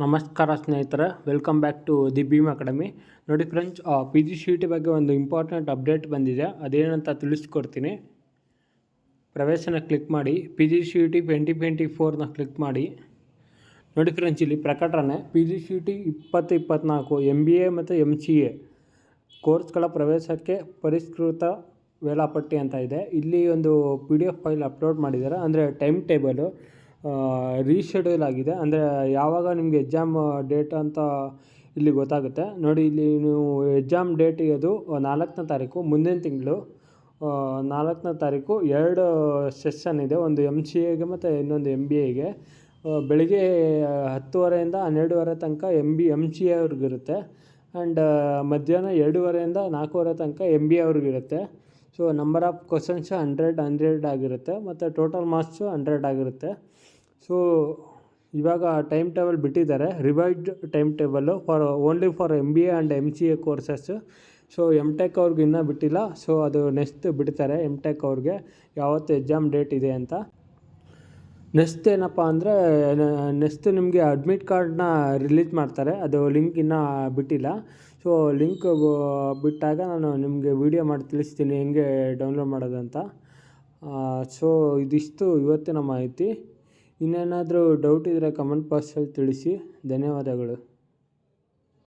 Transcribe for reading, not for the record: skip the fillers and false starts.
ನಮಸ್ಕಾರ ಸ್ನೇಹಿತರೆ, welcome back to the Bheem academy. ನೋಡಿ friends, P G C E T ಬಗ್ಗೆ ಒಂದು ಇಂಪಾರ್ಟೆಂಟ್ ಅಪ್ಡೇಟ್ ಬಂದಿದೆ. ಅದೇನಂತ ತಿಳಿಸ್ಕೊಡ್ತೀನಿ. ಪ್ರವೇಶನ ಕ್ಲಿಕ್ ಮಾಡಿ, P G C E T 2024ನ ಕ್ಲಿಕ್ ಮಾಡಿ. ನೋಡಿ ಫ್ರೆಂಡ್ಸ್, ಇಲ್ಲಿ ಪ್ರಕಟಣೆ P G C E T 2024 MBA ಮತ್ತು MCA ಕೋರ್ಸ್ಗಳ ಪ್ರವೇಶಕ್ಕೆ ಪರಿಷ್ಕೃತ ವೇಳಾಪಟ್ಟಿ ಅಂತ ಇದೆ. ಇಲ್ಲಿ ಒಂದು PDF ಫೈಲ್ ಅಪ್ಲೋಡ್ ಮಾಡಿದ್ದಾರೆ. ಅಂದರೆ ಟೈಮ್ ಟೇಬಲು ರೀಶೆಡ್ಯೂಲ್ ಆಗಿದೆ. ಅಂದರೆ ಯಾವಾಗ ನಿಮಗೆ ಎಕ್ಸಾಮ್ ಡೇಟ್ ಅಂತ ಇಲ್ಲಿ ಗೊತ್ತಾಗುತ್ತೆ. ನೋಡಿ, ಇಲ್ಲಿ ನೀವು ಎಕ್ಸಾಮ್ ಡೇಟ್ ಅದು 4ನೇ ತಾರೀಕು, ಮುಂದಿನ ತಿಂಗಳು 4ನೇ ತಾರೀಕು 2 ಸೆಷನ್ ಇದೆ. ಒಂದು MCAಗೆ ಮತ್ತು ಇನ್ನೊಂದು MBAಗೆ. ಬೆಳಿಗ್ಗೆ 10:30 12:30 ತನಕ MCA ಅವ್ರಿಗಿರುತ್ತೆ. ಆ್ಯಂಡ್ ಮಧ್ಯಾಹ್ನ 2:30 4:30 ತನಕ MBA ಅವ್ರಿಗಿರುತ್ತೆ. ಸೊ ನಂಬರ್ ಆಫ್ ಕ್ವಶನ್ಸ್ 100 ಆಗಿರುತ್ತೆ ಮತ್ತು ಟೋಟಲ್ ಮಾರ್ಕ್ಸು 100 ಆಗಿರುತ್ತೆ. ಸೊ ಇವಾಗ ಟೈಮ್ ಟೇಬಲ್ ಬಿಟ್ಟಿದ್ದಾರೆ, revised time table only for MBA and MCA courses. So MTech ಅವ್ರಿಗೆ ಇನ್ನೂ ಬಿಟ್ಟಿಲ್ಲ. ಸೊ ಅದು ನೆಕ್ಸ್ಟ್ ಬಿಡ್ತಾರೆ MTech ಅವ್ರಿಗೆ ಯಾವತ್ತು ಎಕ್ಸಾಮ್ ಡೇಟ್ ಇದೆ ಅಂತ. ನೆಕ್ಸ್ಟ್ ಏನಪ್ಪ ಅಂದರೆ, ನೆಕ್ಸ್ಟ್ ನಿಮಗೆ ಅಡ್ಮಿಟ್ ಕಾರ್ಡನ್ನ ರಿಲೀಸ್ ಮಾಡ್ತಾರೆ. ಅದು ಲಿಂಕ್ ಇನ್ನೂ ಬಿಟ್ಟಿಲ್ಲ. ಸೊ ಲಿಂಕ್ ಬಿಟ್ಟಾಗ ನಾನು ನಿಮಗೆ ವಿಡಿಯೋ ಮಾಡಿ ತಿಳಿಸ್ತೀನಿ ಹೆಂಗೆ ಡೌನ್ಲೋಡ್ ಮಾಡೋದಂತ. ಸೊ ಇದಿಷ್ಟು ಇವತ್ತಿನ ಮಾಹಿತಿ. ಇನ್ನೇನಾದರೂ ಡೌಟ್ ಇದ್ದರೆ ಕಮೆಂಟ್ ಬಾಕ್ಸಲ್ಲಿ ತಿಳಿಸಿ. ಧನ್ಯವಾದಗಳು.